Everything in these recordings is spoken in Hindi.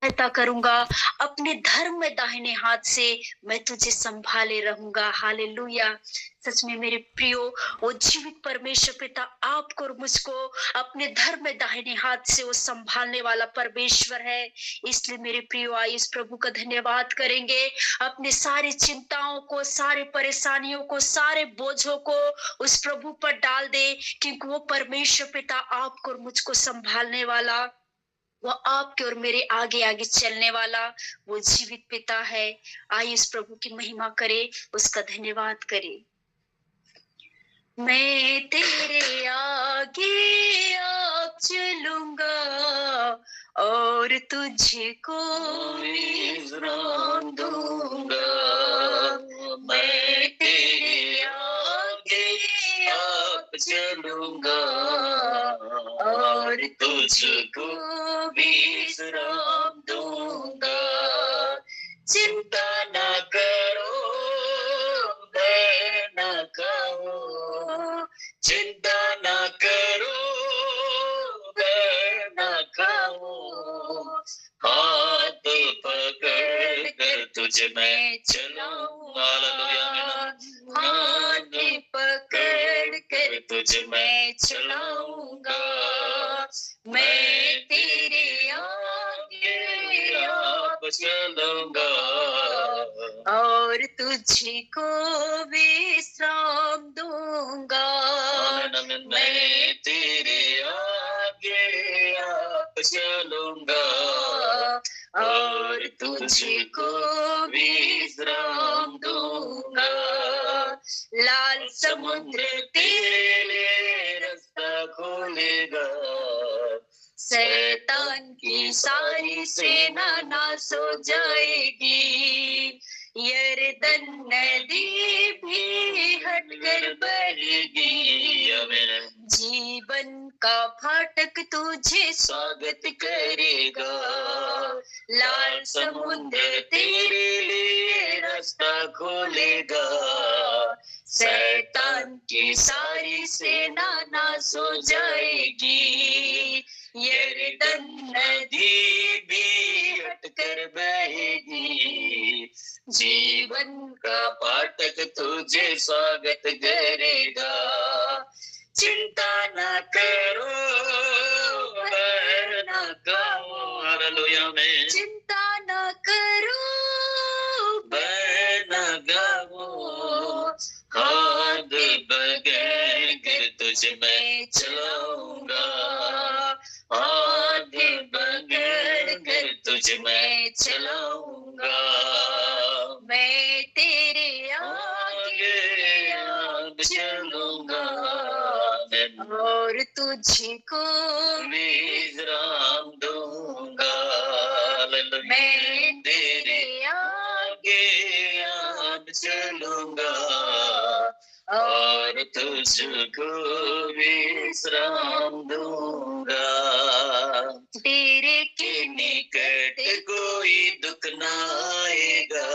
सहायता करूंगा, अपने धर्म में दाहिने हाथ से मैं तुझे संभाले रहूंगा। हालेलुया। सच में मेरे प्रियो, वो जीवित परमेश्वर पिता आपको और मुझको अपने धर्म में दाहिने हाथ से वो संभालने वाला परमेश्वर है। इसलिए मेरे प्रियो, आइए इस प्रभु का धन्यवाद करेंगे। अपने सारी चिंताओं को, सारी परेशानियों को, सारे बोझों को उस प्रभु पर डाल दे, क्योंकि वो परमेश्वर पिता आपको और मुझको संभालने वाला, वो आपके और मेरे आगे आगे चलने वाला वो जीवित पिता है। आइए इस प्रभु की महिमा करे, उसका धन्यवाद करे। मैं तेरे आगे आप चलूंगा और तुझको विश्राम दूंगा। मैं तेरे आगे आप चलूंगा और तुझको विश्राम दूंगा। चिंता ना करो, मैं ना खाऊं, चिंता ना करो, मैं ना खाऊं, हाथ पकड़ कर तुझ में चलाऊं। हालेलुया। हाथ पकड़ कर तुझ में चलाऊंगा। मैं तेरे आगे आप चलूंगा और तुझको विश्राम दूंगा। मैं तेरे आगे आप चलूंगा और तुझको विश्राम दूंगा। लाल समुद्र तेरे लिए रास्ता खोलेगा, शैतान की सारी सेना नाश हो जाएगी। यरदन नदी भी हटकर बहेगी। जीवन का फाटक तुझे स्वागत करेगा। लाल समुद्र तेरे लिए रास्ता खोलेगा, शैतान की सारी सेना नाश हो जाएगी। यरदन नदी भी हटकर बहेगी। जीवन का फाटक तुझे स्वागत करेगा। चिंता न करो, मैं न गाऊं। हालेलुया में चिंता न करो, मैं न गाऊं, हाथ पकड़ कर तुझ में चलाऊंगा। हाथ पकड़ कर तुझ में चलाऊंगा। मैं तेरे आगे आगे चलूंगा और तुझको विश्राम दूंगा। मैं तेरे आगे आगे चलूंगा और तुझको विश्राम दूंगा। तेरे के निकट कोई दुख न आएगा,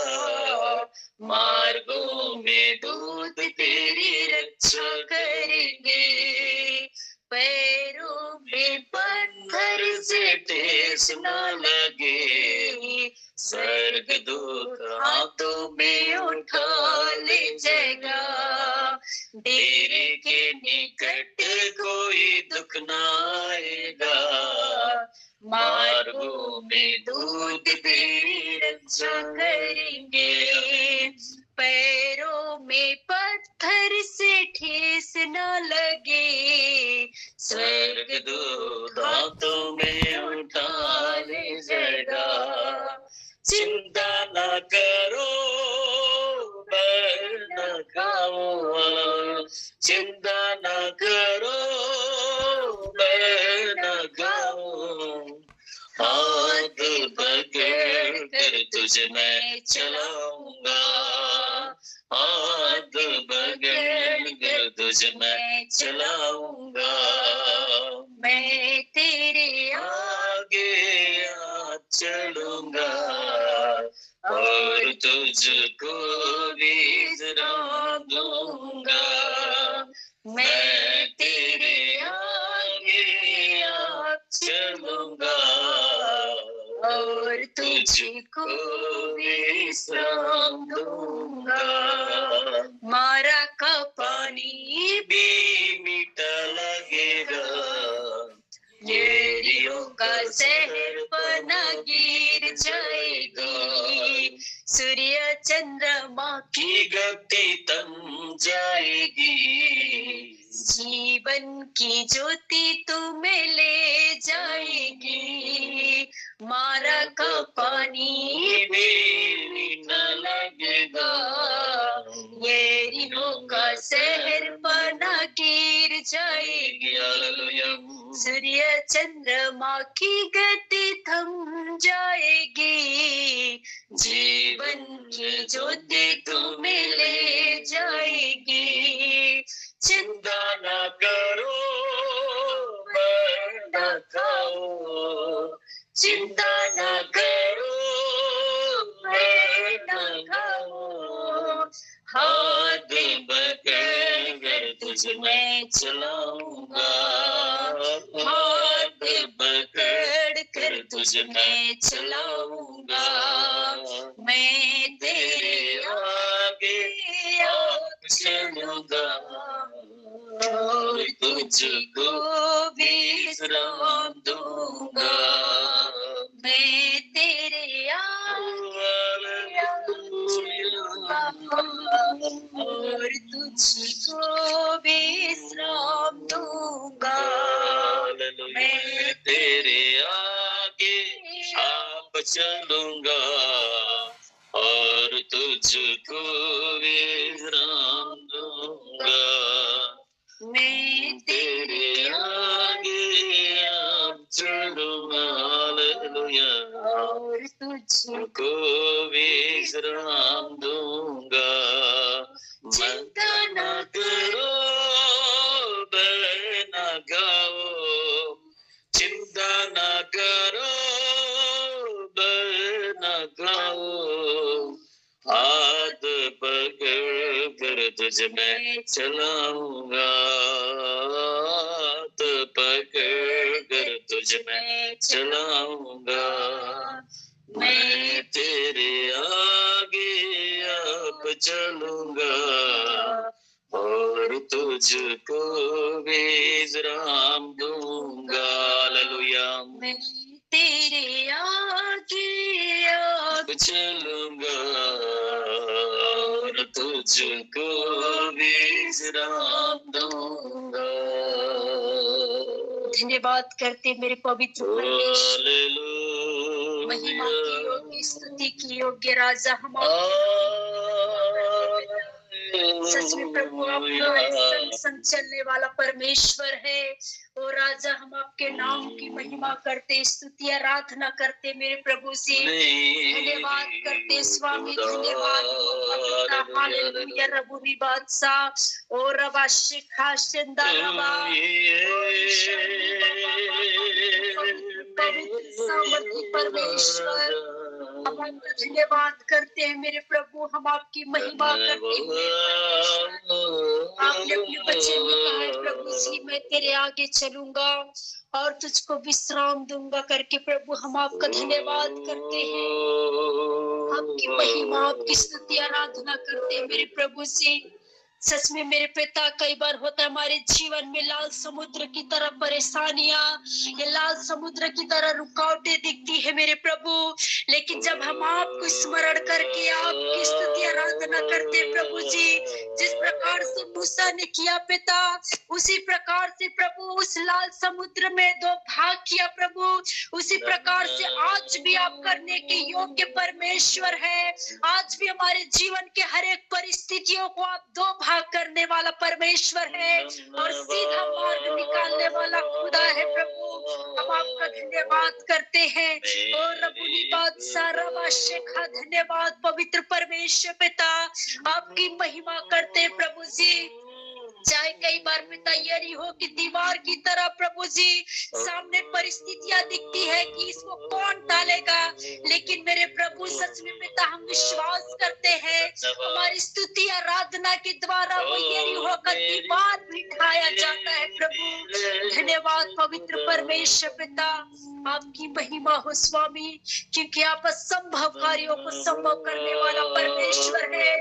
मार्गों में दूत तेरी रक्षा करेंगे। पैरों में पत्थर से ठेस न लगे, स्वर्गदूत हाथों में उठा ले जाएगा। तेरे के निकट कोई दुख न आएगा, मार्गों में दूत तेरी रक्षा करेंगे। पैरों में पत्थर से ठेस न लगे, स्वर्गदूत हाथों में उठा ले जाएगा। चिंता न करो, मैं न खाऊं, चिंता न करो, मैं न खाऊं, हाथ पकड़ कर तुझ में चलाऊंगा। हाथ पकड़ कर तुझ में चलाऊंगा। मैं तेरे आगे आगे चलूंगा और तुझको विश्राम दूंगा। मैं तेरे आगे आगे चलूंगा और और तुझको विश्राम दूंगा। मारा का पानी भी मीठा लगेगा, यरीहो का शहर पना गिर जाएगी, सूर्य चंद्रमा की गति थम जाएगी, जीवन की ज्योति तुम्हें ले जाएगी। मारा का पानी भी मीठा लगेगा, यरीहो का शहर पना गिर जाएगी, सूर्य चंद्रमा की गति थम जाएगी, जीवन की ज्योति तुम्हें ले जाएगी। चिंता न करो, मर न खाओ, चिंता न करो, मर न खाओ, हाथ पकड़ तुझ में चलाऊंगा, हाथ पकड़ कर तुझ में चलाऊंगा, मैं तेरे आगे चलूंगा, और तुझको विश्राम दूंगा, मैं तेरे आगे चलूंगा, और तुझको विश्राम दूंगा, मैं तेरे आगे आप चलूंगा, और तुझको विश्राम दूंगा, मैं तेरे आगे आप चलूंगा, हालेलुया, और तुझको विश्राम दूंगा। चिंता न करो, डर न गाओ, चिंता न करो, डर न गाओ, हाथ पकड़ कर तुझ में चलाऊंगा, हाथ पकड़ कर तुझ में चलाऊंगा, मैं तेरे आगे अब चलूंगा, और तुझको विश्राम दूंगा, हालेलुया, मैं तेरे आगे अब चलूंगा, और तुझको विश्राम दूंगा। धन्यवाद करते मेरे पवित्र परमेश्वर, महिमा की योग्य, स्तुति की योग्य राजा, हम सच में प्रभु आप हमारे संग संग चलने वाला परमेश्वर है। ओ राजा, हम आपके नाम की महिमा करते, स्तुति आराधना करते मेरे प्रभु से, धन्यवाद करते स्वामी, धन्यवाद हालेलुया। रबुनी बादशाह ओ रबा शिखा शिंदा रबा, पवित्र सामर्थी परमेश्वर, हम आपका धन्यवाद करते हैं मेरे प्रभु, हम आपकी महिमा करते हैं। आपने अपने बच्चे में कहा है प्रभु जी, मैं तेरे आगे चलूंगा और तुझको विश्राम दूंगा करके, प्रभु हम आपका धन्यवाद करते हैं, आपकी महिमा, आपकी स्तुति आराधना करते हैं मेरे प्रभु से। सच में मेरे पिता, कई बार होता है हमारे जीवन में लाल समुद्र की तरह परेशानियां, ये लाल समुद्र की तरह रुकावटें दिखती है मेरे प्रभु, लेकिन जब हम आपको स्मरण करके आपकी स्तुति आराधना करते हैं प्रभु जी, जिस प्रकार से मूसा ने किया पिता, उसी प्रकार से प्रभु उस लाल समुद्र में दो भाग किया प्रभु, उसी प्रकार से आज भी आप करने के योग्य परमेश्वर है। आज भी हमारे जीवन के हर एक परिस्थितियों को आप दो भाग करने वाला परमेश्वर है और सीधा मार्ग निकालने वाला खुदा है प्रभु। हम आपका धन्यवाद करते हैं और रबुनी बादशाह रबा शेखा, धन्यवाद पवित्र परमेश्वर पिता, आपकी महिमा करते हैं प्रभु जी। चाहे कई बार पिता यही हो कि दीवार की तरह प्रभु जी सामने परिस्थितियां दिखती है कि इसको कौन टालेगा, लेकिन मेरे प्रभु सच में पिता हम विश्वास करते हैं हमारी स्तुति आराधना के द्वारा वो यही होकर दीवार भी ढाया जाता है। प्रभु धन्यवाद पवित्र परमेश्वर पिता, आपकी महिमा हो स्वामी, क्योंकि आप असंभव कार्यों को संभव करने वाला परमेश्वर है।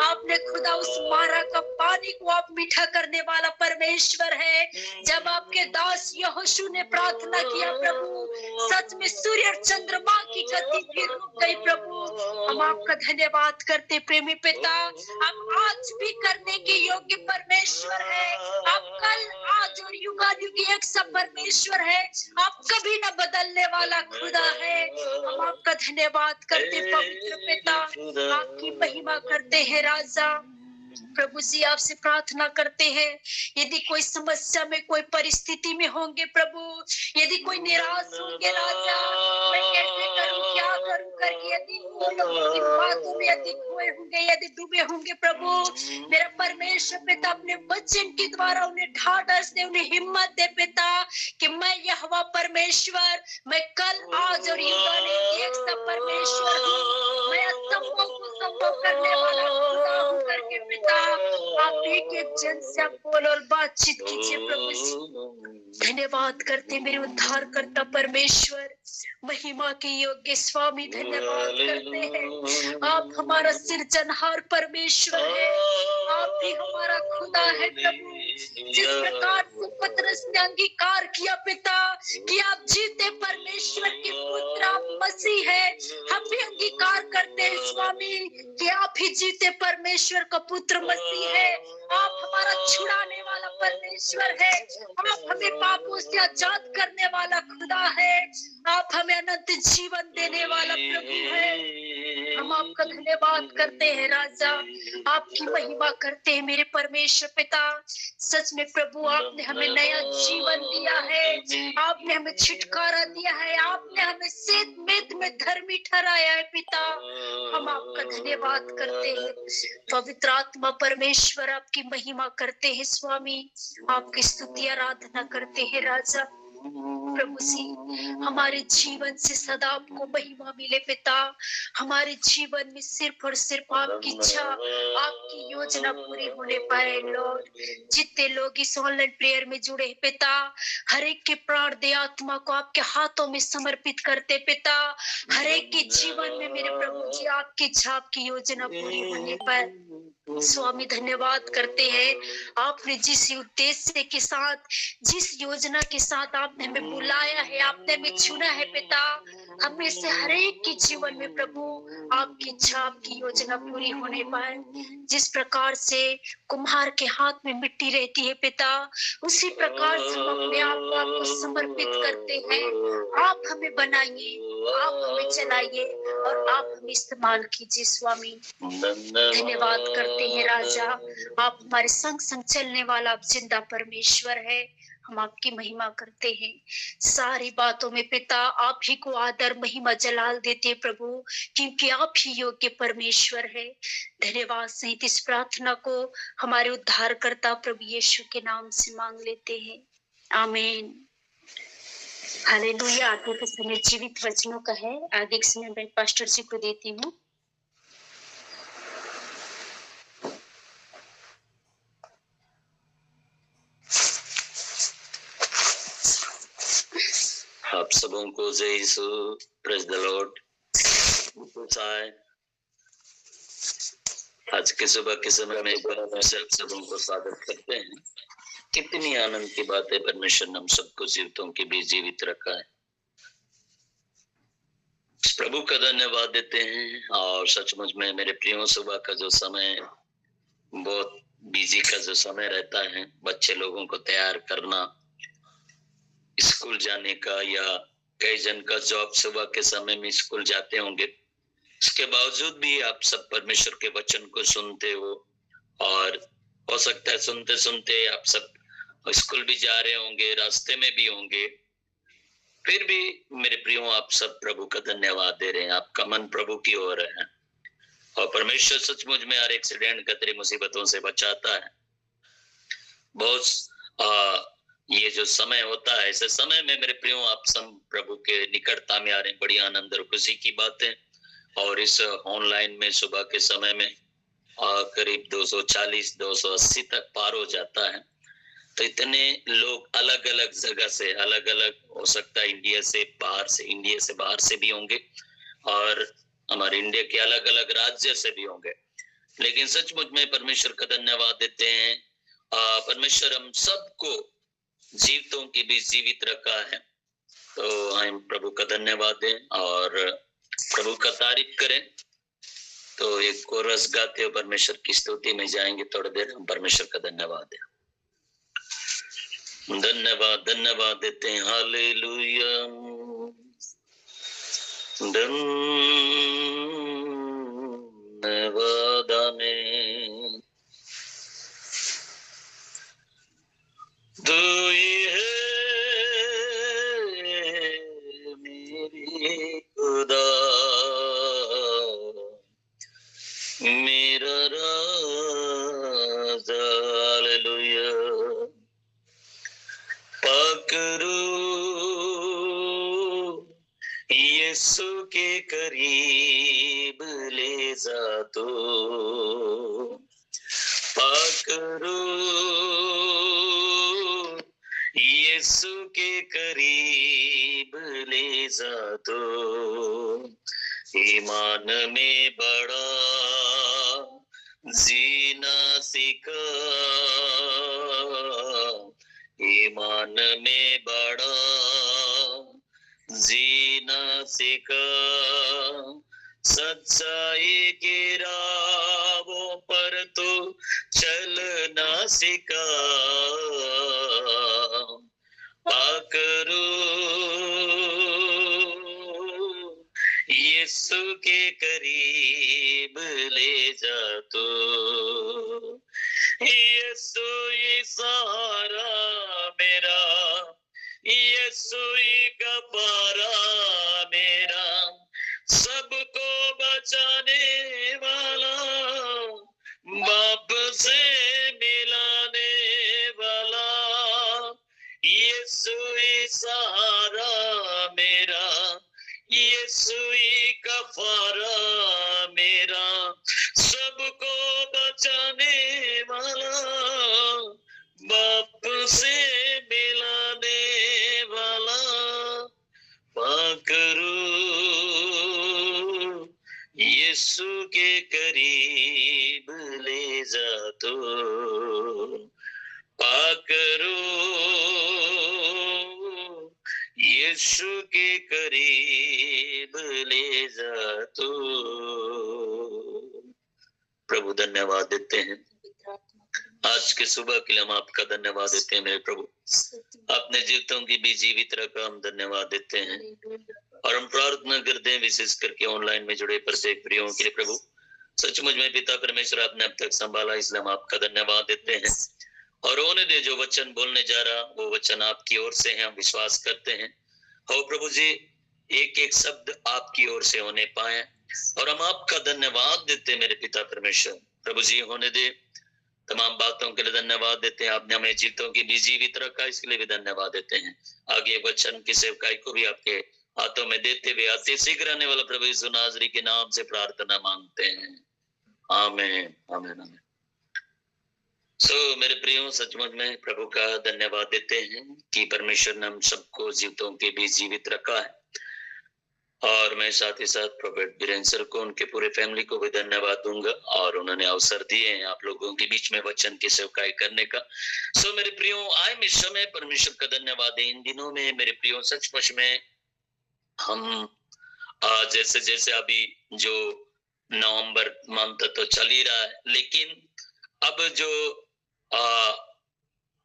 आपने खुदा उस मारा का पानी को आप मीठा करने वाला परमेश्वर है। जब आपके दास यहोशू ने प्रार्थना किया प्रभु, सच में सूर्य और चंद्रमा की गति भी रुक गई। प्रभु हम आपका धन्यवाद करते प्रेमी पिता, आप आज भी करने के योग्य परमेश्वर है। आप कल आज और युगानुयुग एक सा परमेश्वर है। आप कभी न बदलने वाला खुदा है। हम आपका धन्यवाद करते पवित्र पिता, आपकी महिमा करते हैं राजा। प्रभु जी आपसे प्रार्थना करते हैं, यदि कोई समस्या में कोई परिस्थिति में होंगे प्रभु, यदि कोई निराश होंगे राजा, मैं कैसे करूं क्या करूं करके यदि बातों में यदि खोए होंगे, यदि डूबे होंगे प्रभु, मेरा परमेश्वर पिता अपने वचन के द्वारा उन्हें ढाढ़स दे, उन्हें हिम्मत दे पिता, कि मैं यहोवा परमेश्वर, मैं कल आज और युगानुयुग एक सा परमेश्वर हूँ। मैं असंभव को संभव करने वाला खुदा हूँ करके पिता, आप एक जन से आप बोल और बातचीत कीजिए प्रभु जी। धन्यवाद करते मेरे उद्धार करता परमेश्वर, महिमा के योग्य स्वामी, धन्यवाद करते हैं। आप हमारा सिरजनहार परमेश्वर है, आप भी हमारा खुदा है प्रभु। जिस प्रकार से पतरस ने अंगीकार किया पिता कि आप जीते परमेश्वर के पुत्र, आप मसीह है, हम भी अंगीकार करते हैं स्वामी कि आप ही जीते परमेश्वर का पुत्र मसीह है। आप हमारा छुड़ाने वाला परमेश्वर है, आप हमें पापों से आजाद करने वाला खुदा है, आप हमें अनंत जीवन देने वाला प्रभु है। हम आपका धन्यवाद करते हैं राजा, आपकी महिमा करते हैं मेरे परमेश्वर पिता। सच में प्रभु आपने हमें नया जीवन दिया है, आपने हमें छुटकारा दिया है, आपने हमें सेत मेत में धर्मी ठहराया है पिता। हम आपका धन्यवाद करते हैं पवित्र आत्मा परमेश्वर, आपकी महिमा करते हैं स्वामी, आपकी स्तुति आराधना करते हैं राजा। प्रभु जी हमारे जीवन से सदा आपको महिमा मिले पिता, हमारे जीवन में सिर्फ और सिर्फ आपकी इच्छा, आपकी योजना पूरी होने पाए लॉर्ड। जितने लोग इस ऑनलाइन प्रेयर में जुड़े हैं पिता, हर एक के प्राण दे आत्मा को आपके हाथों में समर्पित करते पिता, हर एक के जीवन में मेरे प्रभु जी आपकी इच्छा, आपकी योजना पूरी होने पाए स्वामी। धन्यवाद करते हैं, आपने जिस उद्देश्य के साथ, जिस योजना के साथ आपने हमें बुलाया है, आपने हमें चुना है पिता, हमें से हर एक के जीवन में प्रभु आपकी इच्छा, आपकी योजना पूरी होने पाए। जिस प्रकार से कुम्हार के हाथ में मिट्टी रहती है पिता, उसी प्रकार से हम अपने आप को आपको समर्पित करते हैं। आप हमें बनाइए, आप हमें चलाइए और आप हमें इस्तेमाल कीजिए स्वामी। धन्यवाद करते हैं राजा, आप हमारे संग संग चलने वाला आप जिंदा परमेश्वर है। हम आपकी महिमा करते हैं सारी बातों में पिता, आप ही को आदर महिमा जलाल देते हैं प्रभु, क्योंकि आप ही योग्य परमेश्वर है। धन्यवाद सहित इस प्रार्थना को हमारे उद्धारकर्ता प्रभु यीशु के नाम से मांग लेते हैं, आमीन। हालेलुया। आगे के समय जीवित वचनों का है, आगे के समय मैं पास्टर जी को देती हूँ। आप सबों को जय यीशु, प्रेज द लॉर्ड। आज के सुबह के समय में एक बार से आप सबों को स्वागत करते हैं। कितनी आनंद की बात है, परमेश्वर ने हम सबको जीवितों के बीच जीवित रखा है। प्रभु का धन्यवाद देते हैं। और सचमुच में मेरे प्रियो, सुबह का जो समय बहुत बिजी का जो समय रहता है, बच्चे लोगों को तैयार करना स्कूल जाने का, या कई जन का जॉब सुबह के समय में स्कूल जाते होंगे, उसके बावजूद भी आप सब परमेश्वर के वचन को सुनते हो। और हो सकता है सुनते सुनते आप सब स्कूल भी जा रहे होंगे, रास्ते में भी होंगे, फिर भी मेरे प्रियो आप सब प्रभु का धन्यवाद दे रहे हैं। आपका मन प्रभु की ओर है और परमेश्वर सचमुच में हर एक्सीडेंट, खतरे, मुसीबतों से बचाता है। बहुत ये जो समय होता है, ऐसे समय में मेरे प्रियो आप सब प्रभु के निकटता में आ रहे हैं, बड़ी आनंद और खुशी की बात है। और इस ऑनलाइन में सुबह के समय में करीब 240 280 तक पार हो जाता है। तो इतने लोग अलग अलग जगह से, अलग अलग हो सकता है इंडिया से बाहर से भी होंगे, और हमारे इंडिया के अलग अलग राज्य से भी होंगे। लेकिन सचमुच में परमेश्वर का धन्यवाद देते हैं। परमेश्वर हम सबको जीवितों के बीच जीवित रखा है, तो हम प्रभु का धन्यवाद दें और प्रभु का तारीफ करें। तो एक कोरस गाते हुए परमेश्वर की स्तुति में जाएंगे, थोड़ी देर हम परमेश्वर का धन्यवाद दें। धन्यवाद धन्यवाद देते हैं। हालेलुया धन्यवाद आमीन। तू ही है मेरी खुदा, मेरा राजा। हालेलुया। पकड़ो यीशु के करीब ले जा, तो पकड़ो यीशु के करीब ले जा, तो ईमान में बड़ा जीना सीखा, ईमान में बड़ा जीना सीखा, सच्चाई की राहों पर तो चलना सीखा। पकड़ो यीशु के करीब ले जा, तो यीशु ही सहारा मेरा, यीशु ही कफारा मेरा, सबको बचाने वाला, बाप से मिलाने वाला, यीशु ही सहारा मेरा, यीशु ही कफारा मेरा, सबको बचाने वाला, बाप से मिलाने वाला। पकड़ो यीशु के करीब ले जा, तो पकड़ो यीशु के करीब ले जा, तो प्रभु धन्यवाद देते हैं। आज के सुबह के लिए हम आपका धन्यवाद देते हैं मेरे प्रभु। अपने जीवितों की भी जीवित रखा हम धन्यवाद देते हैं, और हम प्रार्थना करते हैं विशेष करके ऑनलाइन में जुड़े प्रत्येक प्रियों के लिए प्रभु। सचमुच में पिता परमेश्वर आपने अब तक संभाला, इसलिए हम आपका धन्यवाद देते हैं। और होने दे जो वचन बोलने जा रहा, वो वचन आपकी ओर से है, हम विश्वास करते हैं। हो प्रभु जी, एक एक शब्द आपकी ओर से होने पाए, और हम आपका धन्यवाद देते हैं मेरे पिता परमेश्वर। प्रभु जी होने दे, तमाम बातों के लिए धन्यवाद देते हैं। आपने हमें जीवितों की भी जीवित रखा, इसके लिए भी धन्यवाद देते हैं। आगे वचन की सेवकाई को भी आपके हाथों में देते हुए आते शीघ्र आने वाला प्रभु यीशु नाज़री के नाम से प्रार्थना मांगते हैं, आमीन आमीन आमीन। मेरे प्रियो, सचमुच में प्रभु का धन्यवाद देते हैं कि परमेश्वर ने हम सबको जीवितों के बीच जीवित रखा है। और मैं साथ ही साथ प्रोफेट वीरेंद्र सर को, उनके पूरे फैमिली को भी धन्यवाद दूंगा, और उन्होंने अवसर दिए हैं आप लोगों के बीच में वचन की सेवकाई करने का। मेरे प्रियो, आए इस समय परमेश्वर का धन्यवाद है। इन दिनों में मेरे प्रियो सचमुच में हम जैसे जैसे अभी जो नवंबर मंथ तो चल ही रहा है, लेकिन अब जो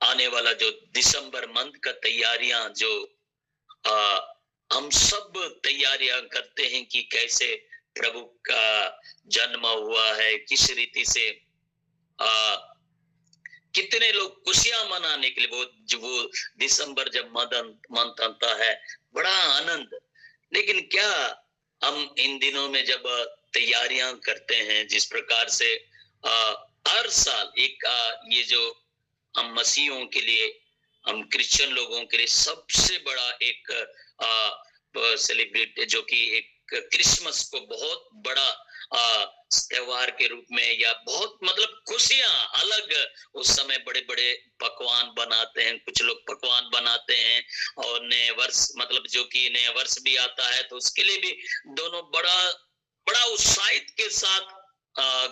आने वाला जो दिसंबर मंथ का तैयारियां जो हम सब तैयारियां करते हैं कि कैसे प्रभु का जन्म हुआ है, किस रीति से कितने लोग खुशियां मनाने के लिए वो दिसंबर जब मंथ आता है, बड़ा आनंद। लेकिन क्या हम इन दिनों में जब तैयारियां करते हैं, जिस प्रकार से हर साल एक ये जो हम मसीहों के लिए, हम क्रिश्चियन लोगों के लिए सबसे बड़ा एक सेलिब्रेट, जो कि एक क्रिसमस को बहुत बड़ा त्योहार के रूप में, या बहुत मतलब खुशियां अलग, उस समय बड़े बड़े पकवान बनाते हैं, कुछ लोग पकवान बनाते हैं, और नए वर्ष मतलब जो कि नया वर्ष भी आता है तो उसके लिए भी दोनों बड़ा बड़ा उत्साहित के साथ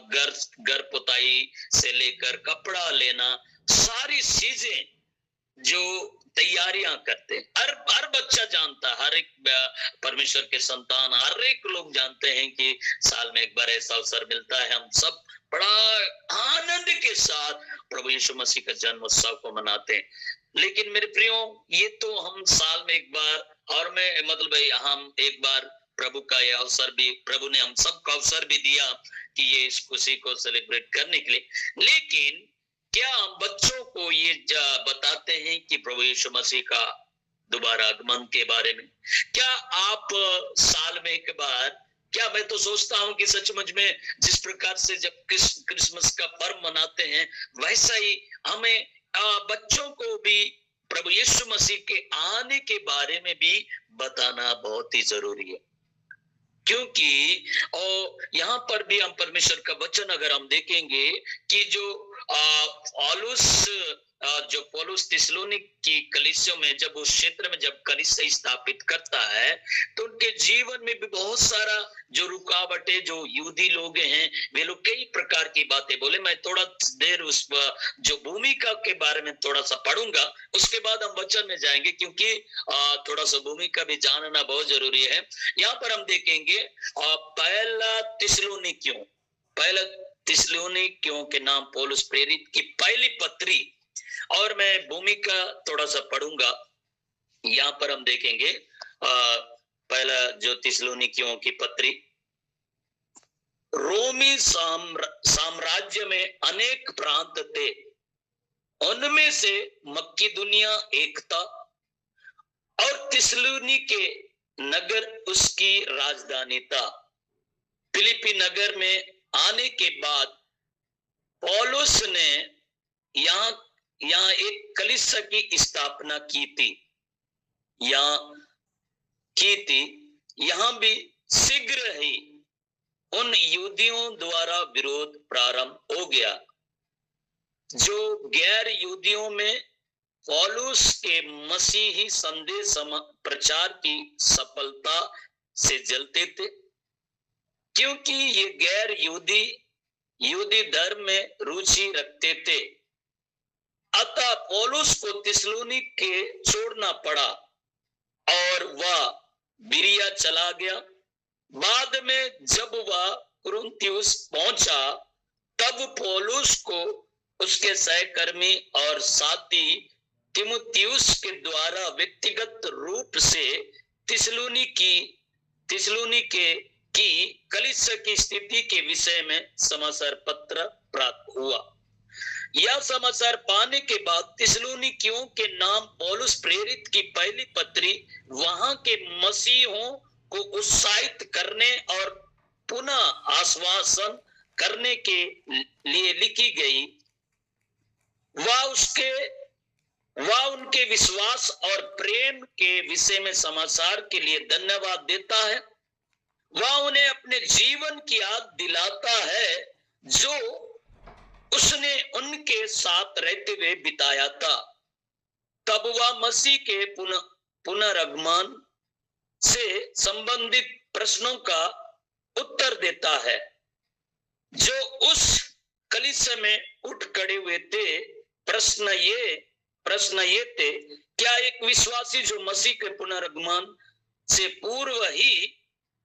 घर घर पुताई से लेकर कपड़ा लेना, सारी चीजें जो तैयारियां करते हैं, हर हर बच्चा जानता है, हर एक परमेश्वर के संतान, हर एक लोग जानते हैं कि साल में एक बार ऐसा अवसर मिलता है, हम सब बड़ा आनंद के साथ प्रभु यीशु मसीह का जन्म उत्सव को मनाते हैं। लेकिन मेरे प्रियो, ये तो हम साल में एक बार, और मैं मतलब हम एक बार प्रभु का यह अवसर भी, प्रभु ने हम सबको अवसर भी दिया कि ये इस खुशी को सेलिब्रेट करने के लिए। लेकिन क्या हम बच्चों को ये बताते हैं कि प्रभु यीशु मसीह का दोबारा आगमन के बारे में? क्या आप साल में एक बार, क्या मैं तो सोचता हूं कि सचमुच में जिस प्रकार से जब क्रिसमस का पर्व मनाते हैं, वैसा ही हमें बच्चों को भी प्रभु यीशु मसीह के आने के बारे में भी बताना बहुत ही जरूरी है। क्योंकि और यहाँ पर भी हम परमेश्वर का वचन अगर हम देखेंगे कि जो पौलुस थिस्सलुनीक की कलीसिया में, जब उस क्षेत्र में जब कलीसिया स्थापित करता है, तो उनके जीवन में भी बहुत सारा जो रुकावटें, जो यहूदी लोग हैं, वे लोग कई प्रकार की बातें बोले। मैं थोड़ा देर उस जो भूमिका के बारे में थोड़ा सा पढ़ूंगा, उसके बाद हम वचन में जाएंगे, क्योंकि थोड़ा सा भूमिका भी जानना बहुत जरूरी है। यहाँ पर हम देखेंगे पहला थिस्सलुनीकियों के नाम पौलुस प्रेरित की पहली पत्री, और मैं भूमिका थोड़ा सा पढ़ूंगा। यहाँ पर हम देखेंगे पहला जो थिस्सलुनीकियों की पत्री, रोमी साम्राज्य में अनेक प्रांत थे, उनमें से मकिदुनिया एक था, और थिस्सलुनीके नगर उसकी राजधानी था। फिलिप्पी नगर में आने के बाद पौलुस ने यहाँ एक कलीसिया की स्थापना की थी, यहाँ भी शीघ्र ही उन यहूदियों द्वारा विरोध प्रारंभ हो गया, जो गैर यहूदियों में पौलुस के मसीही संदेश प्रचार की सफलता से जलते थे, क्योंकि ये गैर यहूदी धर्म में रुचि रखते थे। अतः पौलुस को थिस्सलुनीक के छोड़ना पड़ा और वह बिरिया चला गया। बाद में जब वह कुरिन्थुस पहुंचा, तब पौलुस को उसके सहकर्मी और साथी तीमुथियुस के द्वारा व्यक्तिगत रूप से थिस्सलुनीके की कलीसिया की स्थिति के विषय में समाचार पत्र प्राप्त हुआ। यह समाचार पाने के बाद थिस्सलुनीकियों के नाम पौलुस प्रेरित की पहली पत्री वहां के मसीहों को उत्साहित करने और पुनः आश्वासन करने के लिए लिखी गई। वह उनके विश्वास और प्रेम के विषय में समाचार के लिए धन्यवाद देता है। वह उन्हें अपने जीवन की याद दिलाता है जो उसने उनके साथ रहते हुए बिताया था। तब वह मसीह के पुनरागमन से संबंधित प्रश्नों का उत्तर देता है जो उस कलीसिया में उठ खड़े हुए थे। प्रश्न ये थे, क्या एक विश्वासी जो मसीह के पुनरागमन से पूर्व ही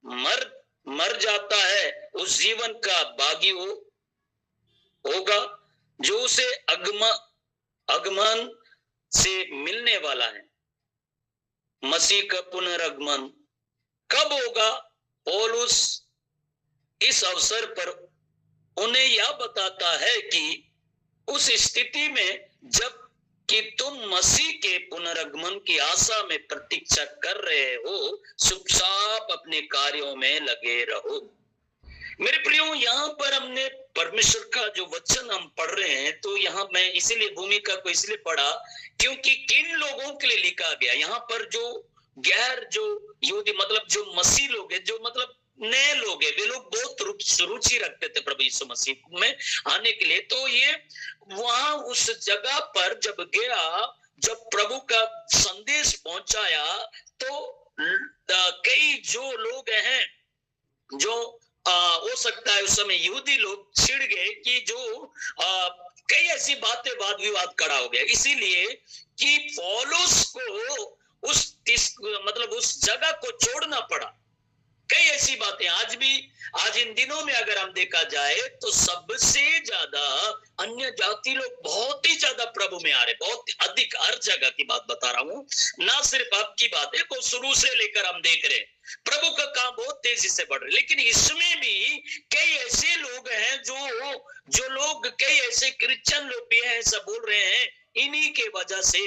मर जाता है उस जीवन का भागी होगा जो उसे आगमन से मिलने वाला है? मसीह का पुनरागमन कब होगा? पौलुस इस अवसर पर उन्हें यह बताता है कि उस स्थिति में जब कि तुम मसीह के पुनरागमन की आशा में प्रतीक्षा कर रहे हो, चुपचाप अपने कार्यों में लगे रहो। मेरे प्रियो, यहाँ पर हमने परमेश्वर का जो वचन हम पढ़ रहे हैं, तो यहाँ मैं इसीलिए भूमिका को इसलिए पढ़ा क्योंकि किन लोगों के लिए लिखा गया। यहाँ पर जो गैर जो यहूदी मतलब जो मसीह लोग हैं, जो मतलब नए लोग हैं, वे लोग बहुत रुचि रखते थे प्रभु यीशु मसीह में आने के लिए। तो ये वहां उस जगह पर जब गया, जब प्रभु का संदेश पहुंचाया, तो कई जो लोग हैं, जो हो सकता है उस समय यहूदी लोग छिड़ गए कि जो कई ऐसी बातें वाद विवाद खड़ा हो गया, इसीलिए कि पौलुस को मतलब उस जगह को छोड़ना पड़ा। कई ऐसी बातें आज इन दिनों में अगर हम देखा जाए तो सबसे ज्यादा अन्य जाति लोग बहुत ही ज्यादा प्रभु में आ रहे, बहुत अधिक। हर जगह की बात बता रहा हूं, ना सिर्फ आपकी बात है, वो शुरू से लेकर हम देख रहे हैं प्रभु का काम बहुत तेजी से बढ़ रहा है। लेकिन इसमें भी कई ऐसे लोग हैं जो लोग, कई ऐसे क्रिश्चियन लोग भी हैं, ऐसा बोल रहे हैं, इन्हीं के वजह से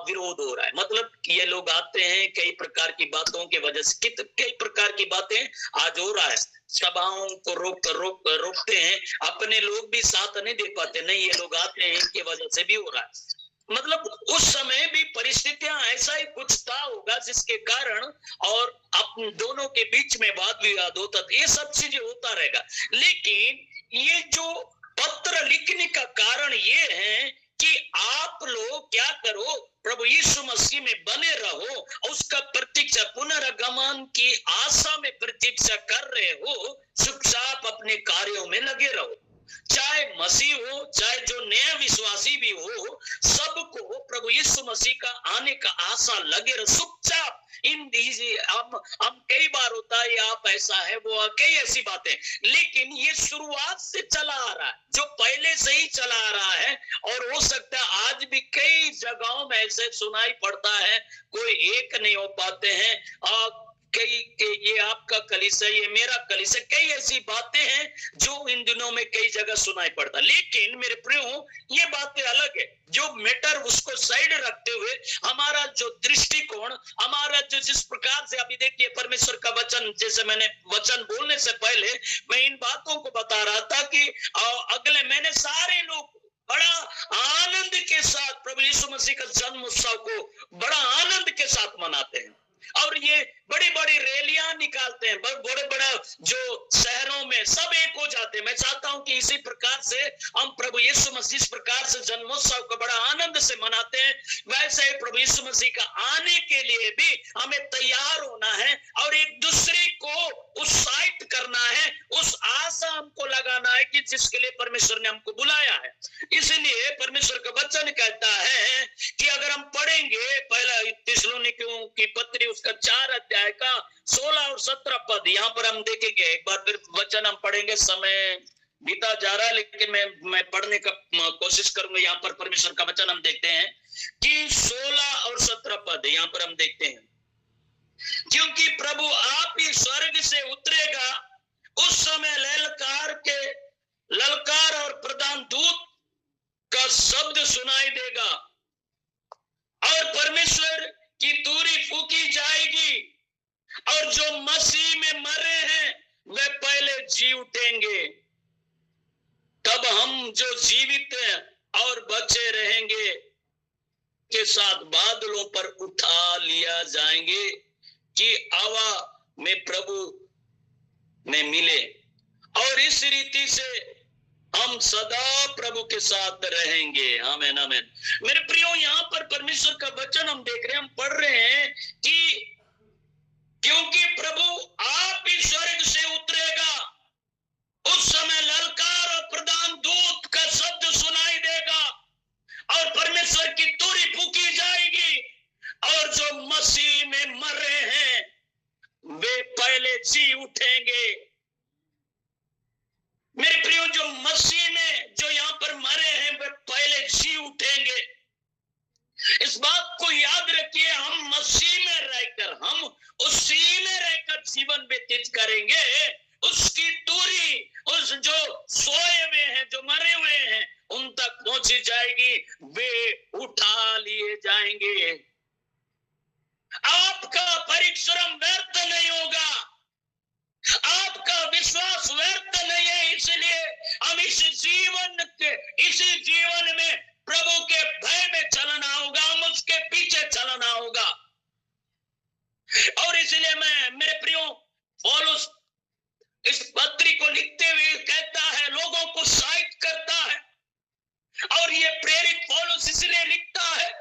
विरोध हो रहा है। मतलब ये लोग आते हैं कई प्रकार की बातों के वजह से, कई प्रकार की बातें आज हो रहा है, सभाओं को रोकते हैं, अपने लोग भी साथ नहीं दे पाते, नहीं ये लोग आते हैं, इनके वजह से भी हो रहा है। मतलब उस समय भी परिस्थितियां ऐसा ही कुछ था होगा जिसके कारण और अपने दोनों के बीच में वाद विवाद होता था, ये सब चीजें होता रहेगा। लेकिन ये जो पत्र लिखने का कारण ये है कि आप लोग क्या करो, प्रभु यीशु मसीह में बने रहो, उसका प्रतीक्षा, पुनर्गमन की आशा में प्रतीक्षा कर रहे हो, चुपचाप अपने कार्यों में लगे रहो। चाहे मसीह हो, चाहे जो नया विश्वासी भी हो, सबको प्रभु यीशु मसीह का आने का आशा लगे रहो, चुपचाप। हम कई बार होता है आप ऐसा है, वो कई ऐसी बातें, लेकिन ये शुरुआत से चला आ रहा है, जो पहले से ही चला आ रहा है। और हो सकता है आज भी कई जगहों में ऐसे सुनाई पड़ता है, कोई एक नहीं हो पाते हैं, ये आपका कलीसिया, ये मेरा कलीसिया, कई ऐसी बातें हैं जो इन दिनों में कई जगह सुनाई पड़ता। लेकिन मेरे प्रियो, ये बातें अलग है, जो मैटर उसको साइड रखते हुए हमारा जो दृष्टिकोण, हमारा जो जिस प्रकार से, अभी देखिए परमेश्वर का वचन, जैसे मैंने वचन बोलने से पहले मैं इन बातों को बता रहा था कि अगले महीने सारे लोग बड़ा आनंद के साथ प्रभु यीशु मसीह का जन्म उत्सव को बड़ा आनंद के साथ मनाते हैं, और ये बड़ी बड़ी रैलियां निकालते हैं, बड़े बड़ा जो शहरों में सब एक हो जाते हैं। मैं चाहता हूं कि इसी प्रकार से हम प्रभु यीशु मसीह इस प्रकार से जन्मोत्सव को बड़ा आनंद से मनाते हैं, वैसे ही प्रभु यीशु मसीह का आने के लिए भी हमें तैयार होना है और एक दूसरे को उत्साहित करना है, उस आशा हमको लगाना है कि जिसके लिए परमेश्वर ने हमको बुलाया है। इसलिए परमेश्वर का वचन कहता है कि अगर हम पढ़ेंगे पहला थिस्सलुनीकियों की पत्री उसका 4 अध्याय का 16 और 17 पद, यहाँ पर हम देखेंगे। एक बार फिर वचन हम पढ़ेंगे, समय बीता जा रहा है लेकिन मैं पढ़ने का कोशिश करूंगा। यहाँ पर परमेश्वर का वचन हम देखते हैं कि 16 और 17 पद यहाँ पर हम देखते हैं, क्योंकि प्रभु आप ही स्वर्ग से उतरेगा, उस समय ललकार और प्रधान दूत का शब्द सुनाई देगा और परमेश्वर की तुरही फूकी जाएगी, और जो मसीह में मरे हैं वे पहले जी उठेंगे। तब हम जो जीवित हैं और बचे रहेंगे के साथ बादलों पर उठा लिया जाएंगे कि हवा में प्रभु में मिले, और इस रीति से हम सदा प्रभु के साथ रहेंगे। आमीन आमीन। मेरे प्रियो, यहाँ पर परमेश्वर का वचन हम देख रहे हैं, हम पढ़ रहे हैं कि क्योंकि प्रभु आप ही स्वर्ग से उतरेगा, उस समय ललकार और प्रधान दूत का शब्द सुनाई देगा और परमेश्वर की तुरही फूकी जाएगी, और जो मसीह में मरे हैं वे पहले जी उठेंगे। मेरे प्रियो, जो मसीह में जो यहाँ पर मरे हैं वे पहले जी उठेंगे। इस बात को याद रखिए, हम मसीह में रहकर, हम उसी में रहकर जीवन व्यतीत करेंगे। उसकी तुरही उस जो सोए हुए हैं, जो मरे हुए हैं, उन तक पहुंची जाएगी, वे उठा लिए जाएंगे। आपका परिश्रम व्यर्थ नहीं होगा, आपका विश्वास इस जीवन में प्रभु के भय में चलना होगा, हम उसके पीछे चलना होगा। और इसलिए मेरे प्रियो, पौलुस इस पत्री को लिखते हुए कहता है, लोगों को उत्साहित करता है। और ये प्रेरित पौलुस इसलिए लिखता है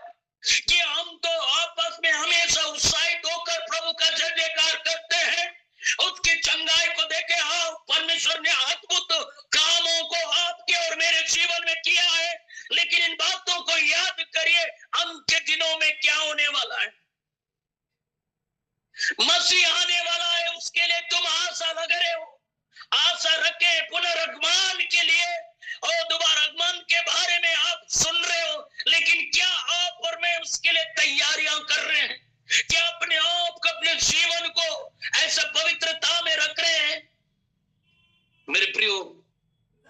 कि हम तो आपस में हमेशा उत्साहित होकर प्रभु का जय जयकार करते हैं, उसकी चंगाई को देखे। हाँ, परमेश्वर ने अद्भुत कामों को आपके और मेरे जीवन में किया है, लेकिन इन बातों को याद करिए, अंत के दिनों में क्या होने वाला है। मसीह आने वाला है, उसके लिए तुम आशा लग रहे हो, आशा रखे पुनर्गमन के लिए और दोबारा आगमन के बारे में आप सुन रहे हो, लेकिन क्या आप और मैं उसके लिए तैयारियां कर रहे हैं? क्या अपने आप को, अपने जीवन को ऐसा पवित्रता में रख रहे हैं? मेरे प्रियो,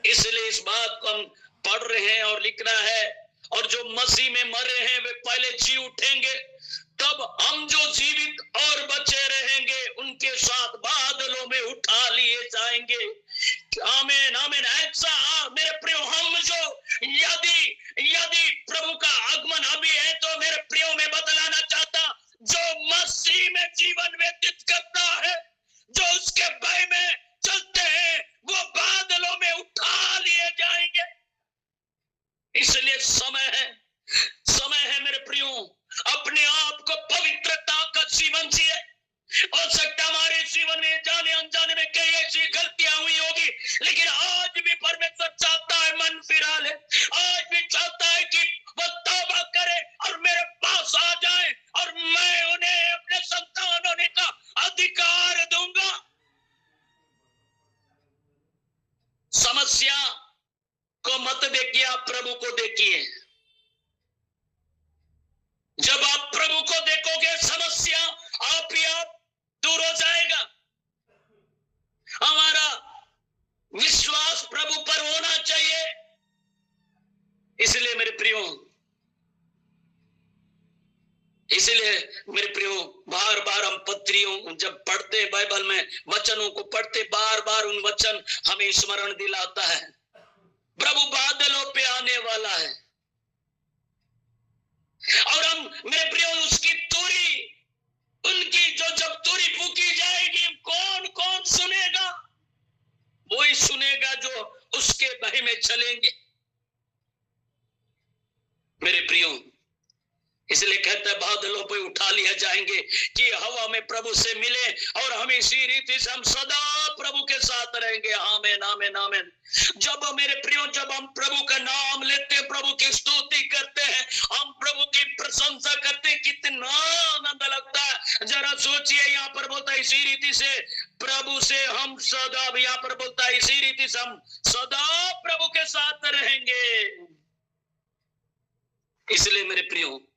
इसलिए इस बात को हम पढ़ रहे हैं और लिखना है। और जो मसीह में मरे हैं वे पहले जी उठेंगे, तब हम जो जीवित और बचे रहेंगे उनके साथ बादलों में उठा लिए जाएंगे। आमीन आमीन। ऐसा मेरे प्रियो, हम जो यदि प्रभु का आगमन अभी है, तो मेरे प्रियो में बदलाना चाहता, जो मसीह में जीवन व्यतीत करता है, जो उसके भय में चलते हैं, वो बादलों में उठा लिए जाएंगे। इसलिए समय है मेरे प्रियो, अपने आप को पवित्रता का जीवन जिए। हो सकता हमारे जीवन में जाने अनजाने में कई ऐसी गलतियां हुई होगी, लेकिन आज भी परमेश्वर चाहता है मन फिरा ले, आज भी चाहता है कि वो तौबा करे और मेरे पास आ जाए, और मैं उन्हें अपने संतान होने का अधिकार दूंगा। समस्या को मत देखिए, आप प्रभु को देखिए। जब आप प्रभु को देखोगे, समस्या आप ही आप दूर हो जाएगा। हमारा विश्वास प्रभु पर होना चाहिए। इसलिए मेरे प्रियो, बार बार हम पत्रियों जब पढ़ते, बाइबल में वचनों को पढ़ते, बार बार उन वचन हमें स्मरण दिलाता है, प्रभु बादलों पे आने वाला है। और हम मेरे प्रियो, उसकी तुरी, उनकी जब तुरी फूकी जाएगी, कौन सुनेगा? वही सुनेगा जो उसके भय में चलेंगे। मेरे प्रियो, इसलिए कहता है बादलों पे उठा लिया जाएंगे कि हवा में प्रभु से मिले, और हम इसी रीति से हम सदा प्रभु के साथ रहेंगे। आमीन आमीन आमीन। जब मेरे प्रियो, जब हम प्रभु का नाम लेते हैं, प्रभु की स्तुति करते हैं, हम प्रभु की प्रशंसा करते हैं, कितना आनंद लगता है। जरा सोचिए, यहाँ पर बोलता है इसी रीति से प्रभु से हम सदा, यहाँ पर बोलता है इसी रीति से हम सदा प्रभु के साथ रहेंगे। इसलिए मेरे प्रियो,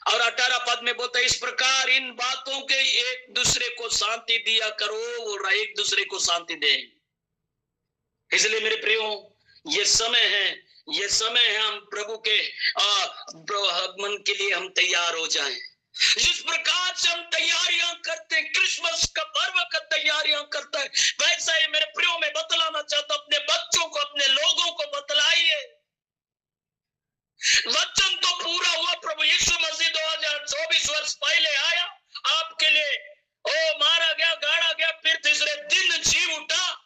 और 18 पद में बोलता है, इस प्रकार इन बातों के एक दूसरे को शांति दिया करो, और एक दूसरे को शांति दें। इसलिए मेरे प्रियो, ये समय है हम प्रभु के आगमन के लिए हम तैयार हो जाएं। जिस प्रकार से हम तैयारियां करते हैं, क्रिसमस का पर्व का तैयारियां करते हैं, वैसा ही मेरे प्रियो में बतलाना चाहता हूं। अपने बच्चों को, अपने लोगों को बतलाइए। वचन तो पूरा हुआ, प्रभु यीशु मसीह 2024 वर्ष पहले आया आपके लिए, मारा गया, गाड़ा गया, फिर तीसरे दिन जी उठा,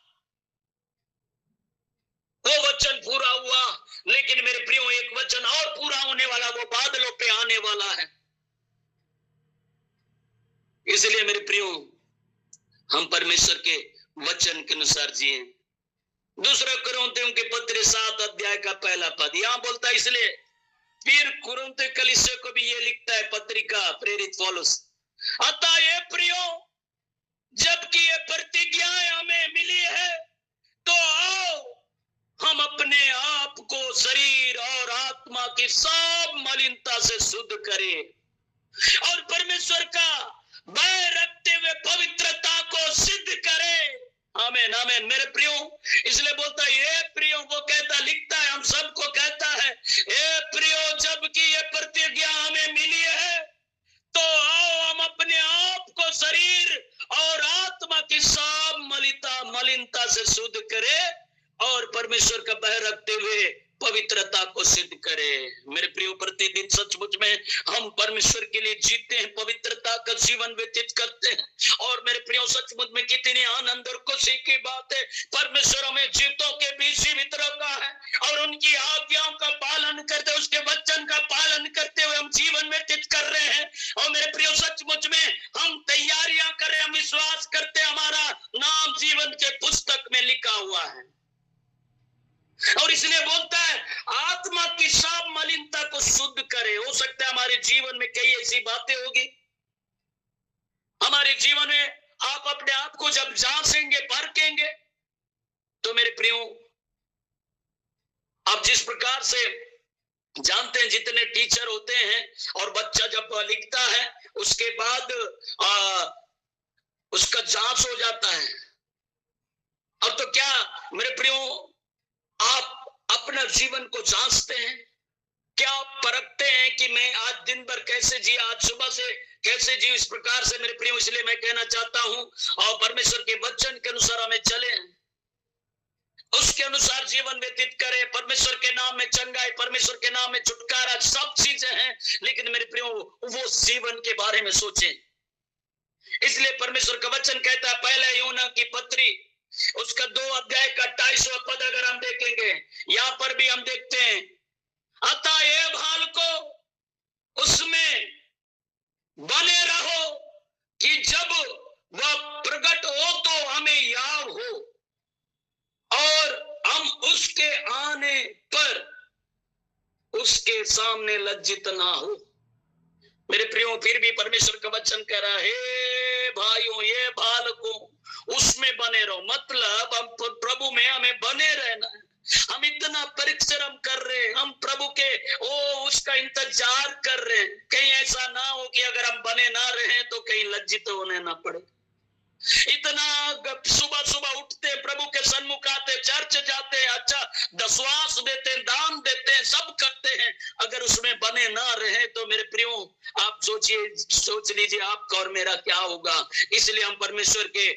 वो वचन पूरा हुआ। लेकिन मेरे प्रियो, एक वचन और पूरा होने वाला, वो बादलों पे आने वाला है। इसलिए मेरे प्रियो, हम परमेश्वर के वचन के अनुसार जिए। दूसरा कुरिन्थियों के पत्र 7 अध्याय का 1 पद यहां बोलता है, इसलिए फिर कुरिन्थ कलीसिया को भी ये लिखता है पत्रिका प्रेरित पौलुस, अतः ये प्रियो, जबकि ये प्रतिज्ञाएं हमें मिली है, तो आओ हम अपने आप को शरीर और आत्मा की सब मलिनता से शुद्ध करें, और परमेश्वर का भय रखते हुए पवित्रता को सिद्ध करें। आमीन आमीन। मेरे प्रियो, इसलिए बोलता है ये प्रियो, वो कहता, लिखता है, हम सबको कहता है, ये प्रियो, जबकि ये प्रतिज्ञा हमें मिली है, तो आओ हम अपने आप को शरीर और आत्मा की सब मलिनता से शुद्ध करें, और परमेश्वर का भय रखते हुए पवित्रता को सिद्ध करे। मेरे प्रियो, प्रतिदिन सचमुच में हम परमेश्वर के लिए जीते हैं, पवित्रता का जीवन व्यतीत करते हैं। और मेरे प्रियो, सचमुच में कितनी आनंद और खुशी की बात है, परमेश्वर हमें जीवों के बीच जीवित रखा है और उनकी आज्ञाओं का पालन करते, उसके वचन का पालन करते हुए हम जीवन व्यतीत कर रहे हैं। और मेरे प्रियो, सचमुच में हम तैयारियां करें, हम विश्वास करते, हमारा नाम जीवन के पुस्तक में लिखा हुआ है। और इसलिए बोलता है, आत्मा की सब मलिनता को शुद्ध करे। हो सकता है हमारे जीवन में कई ऐसी बातें होगी, हमारे जीवन में आप अपने आप को जब जांचेंगे, परखेंगे, तो मेरे प्रियो, आप जिस प्रकार से जानते हैं, जितने टीचर होते हैं और बच्चा जब लिखता है उसके बाद उसका जांच हो जाता है। और तो क्या मेरे प्रियो, आप अपना जीवन को जांचते हैं? क्या आप परखते हैं कि मैं आज दिन भर कैसे जी, आज सुबह से कैसे जी? इस प्रकार से मेरे प्रियो, इसलिए मैं कहना चाहता हूं, और परमेश्वर के वचन के अनुसार हमें चले, उसके अनुसार जीवन व्यतीत करें। परमेश्वर के नाम में चंगाई, परमेश्वर के नाम में छुटकारा, सब चीजें हैं, लेकिन मेरे प्रियो, वो जीवन के बारे में सोचें। इसलिए परमेश्वर का वचन कहता है, पहले यूहन्ना की पत्री उसका 2 अध्याय का 28वां पद अगर हम देखेंगे, यहां पर भी हम देखते हैं, अतः ये भाल को उसमें बने रहो कि जब वह प्रकट हो तो हमें याद हो और हम उसके आने पर उसके सामने लज्जित ना हो। मेरे प्रियो, फिर भी परमेश्वर का वचन कह रहा है, भाइयों, ये भाल को उसमें बने रहो। मतलब हम प्रभु में हमें बने रहना है। हम इतना परिश्रम कर रहे हैं, हम प्रभु के उसका इंतजार कर रहे हैं। कहीं ऐसा ना हो कि अगर हम बने ना रहे तो कहीं लज्जित होने ना पड़े। इतना सुबह सुबह उठते, प्रभु के सन्मुख आते, चर्च जाते, अच्छा दशवांश देते, दान देते हैं, सब करते हैं, अगर उसमें बने ना रहे तो मेरे प्रियो, आप सोच लीजिए आपका और मेरा क्या होगा। इसलिए हम परमेश्वर के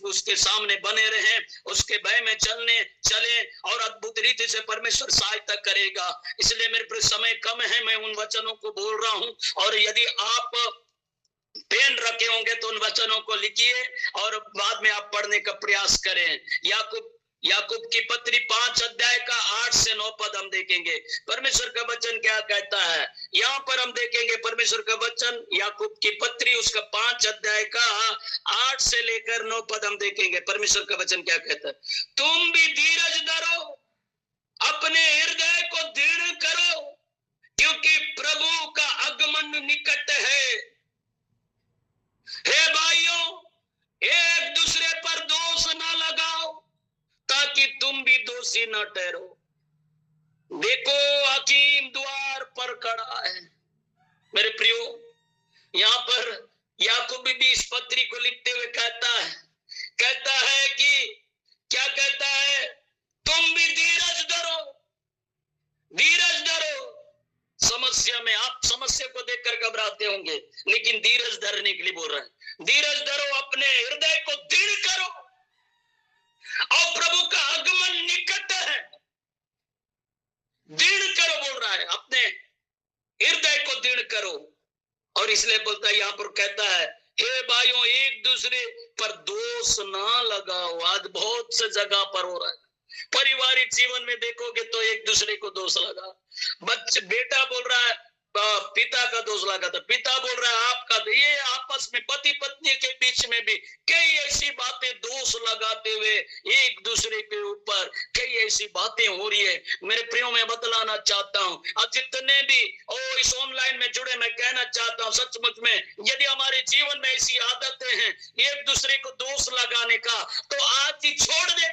उसके सामने बने रहे, उसके भय में चले और अद्भुत रीति से परमेश्वर सहायता करेगा। इसलिए मेरे प्रिय, समय कम है, मैं उन वचनों को बोल रहा हूं, और यदि आप पेन रखे होंगे तो उन वचनों को लिखिए और बाद में आप पढ़ने का प्रयास करें। याकूब की पत्री 5 अध्याय का 8 से 9 पद हम देखेंगे। परमेश्वर का वचन क्या कहता है, यहाँ पर हम देखेंगे परमेश्वर का वचन, याकूब की पत्री उसका 5 अध्याय का 8 से लेकर 9 पद हम देखेंगे। परमेश्वर का वचन क्या कहता है, तुम भी धीरज धरो, अपने हृदय को दृढ़ करो, क्योंकि प्रभु का आगमन निकट है। हे भाइयों, एक दूसरे पर दोष ना लगाओ ताकि तुम भी दोषी न ठहरो। देखो, हकीम द्वार पर खड़ा है। मेरे प्रियो, यहाँ पर याकूब भी इस पत्री को लिखते हुए कहता है कि क्या कहता है, तुम भी धीरज धरो, धीरज धरो। समस्या में आप समस्या को देखकर घबराते होंगे, लेकिन धीरज धरने के लिए बोल रहा है, धीरज धरो, अपने हृदय को दृढ़ करो, और प्रभु का आगमन निकट है। दृढ़ करो बोल रहा है, अपने हृदय को दृढ़ करो। और इसलिए बोलता है, यहां पर कहता है, हे भाइयों, एक दूसरे पर दोष ना लगाओ। आज बहुत से जगह पर हो रहा है, पारिवारिक जीवन में देखोगे तो एक दूसरे को दोष लगा, बेटा बोल रहा है पिता का दोष लगा था, पिता बोल रहा है आपका, ये आपस में पति पत्नी के बीच में भी कई ऐसी बातें दोष लगाते हुए एक दूसरे के ऊपर कई ऐसी बातें हो रही है। मेरे प्रियो, मैं बतलाना चाहता हूँ, अब जितने भी इस ऑनलाइन में जुड़े, मैं कहना चाहता हूँ, सचमुच में यदि हमारे जीवन में ऐसी आदतें हैं एक दूसरे को दोष लगाने का, तो आज ही छोड़ दे,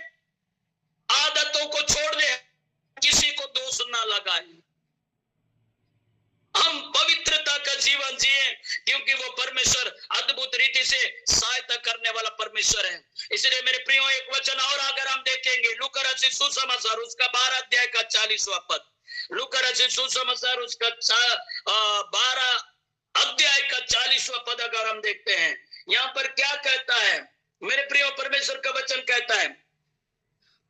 आदतों को छोड़ दे, किसी को दोष ना लगाए। हम पवित्रता का जीवन जिए, क्योंकि वो परमेश्वर अद्भुत रीति से सहायता करने वाला परमेश्वर है। इसलिए मेरे प्रियो, एक वचन और अगर हम देखेंगे, लूका रचित सुसमाचार उसका 12 अध्याय का 40वां पद, लूका रचित सुसमाचार उसका 12 अध्याय का 40वां पद अगर हम देखते हैं, यहाँ पर क्या कहता है मेरे प्रियो, परमेश्वर का वचन कहता है,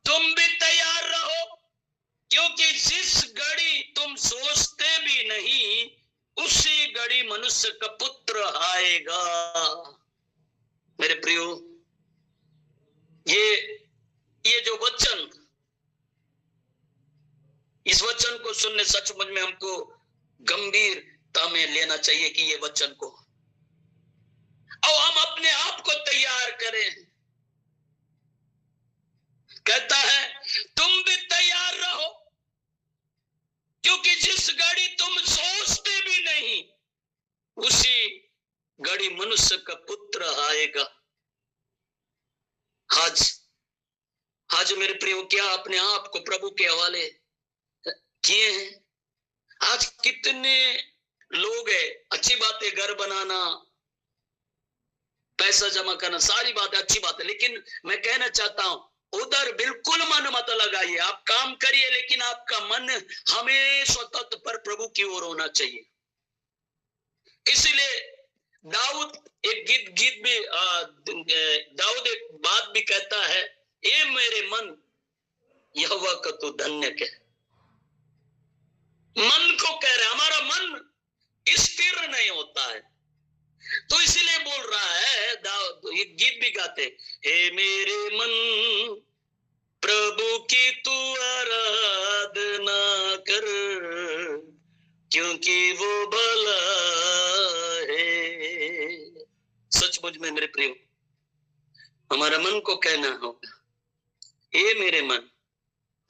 तुम भी तैयार रहो, क्योंकि जिस घड़ी तुम सोचते भी नहीं, उसी घड़ी मनुष्य का पुत्र आएगा। मेरे प्रियो, ये जो वचन, इस वचन को सुनने सचमुच में हमको गंभीरता में लेना चाहिए कि ये वचन को, और हम अपने आप को तैयार करें। कहता है तुम भी तैयार रहो, क्योंकि जिस घड़ी तुम सोचते भी नहीं, उसी घड़ी मनुष्य का पुत्र आएगा। आज मेरे प्रियो, क्या अपने आप को प्रभु के हवाले किए हैं? आज कितने लोग हैं, अच्छी बात है घर बनाना, पैसा जमा करना, सारी बातें अच्छी बात है, लेकिन मैं कहना चाहता हूं उधर बिल्कुल मन मत लगाइए। आप काम करिए, लेकिन आपका मन हमेशा तत्पर प्रभु की ओर होना चाहिए। इसलिए दाऊद एक गीत भी दाऊद एक बात भी कहता है, ए मेरे मन यहोवा का तू धन्य कह। मन को कह रहे, हमारा मन स्थिर नहीं होता है, तो इसीलिए बोल रहा है दाऊद, ये गीत भी गाते, हे मेरे मन प्रभु की तू आराधना कर, क्योंकि वो भला है। सचमुच में मेरे प्रियो, हमारा मन को कहना होगा, हे मेरे मन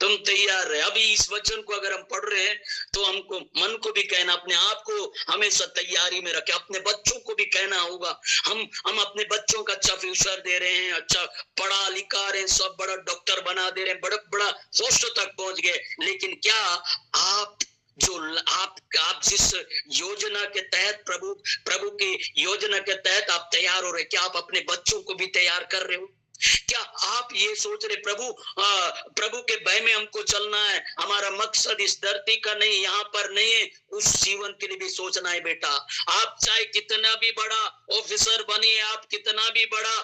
तुम तैयार रहे। अभी इस वचन को अगर हम पढ़ रहे हैं तो हमको मन को भी कहना, अपने आप को हमेशा तैयारी में रखे। अपने बच्चों को भी कहना होगा, हम अपने बच्चों का अच्छा फ्यूचर दे रहे हैं, अच्छा पढ़ा लिखा रहे हैं, सब बड़ा डॉक्टर बना दे रहे हैं, बड़ा पोस्ट तक पहुंच गए, लेकिन क्या आप जिस योजना के तहत प्रभु की योजना के तहत आप तैयार हो रहे, क्या आप अपने बच्चों को भी तैयार कर रहे हो? क्या आप ये सोच रहे प्रभु के भय में हमको चलना है, हमारा मकसद इस धरती का नहीं, यहाँ पर नहीं है, उस जीवन के लिए भी सोचना है बेटा। आप चाहे कितना भी बड़ा ऑफिसर बनिए, आप कितना भी बड़ा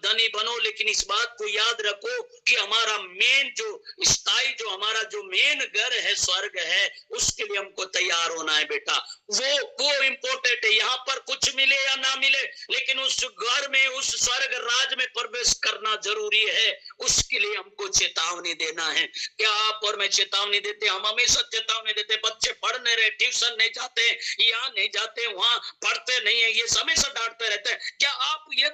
धनी बनो, लेकिन इस बात को याद रखो कि हमारा मेन जो स्थायी, जो हमारा जो मेन घर है, स्वर्ग है, उसके लिए हमको तैयार होना है बेटा। वो इम्पोर्टेंट है। यहाँ पर कुछ मिले या ना मिले, लेकिन उस घर में, उस स्वर्ग राज में प्रवेश करना जरूरी है। उसके लिए हमको चेतावनी देना है। क्या आप और मैं चेतावनी देते? हम हमेशा चेतावनी देते, बच्चे पढ़ने रहे, ट्यूशन नहीं जाते, यहाँ नहीं जाते, वहां पढ़ते नहीं है, ये हमेशा डांटते रहते हैं। क्या आप ये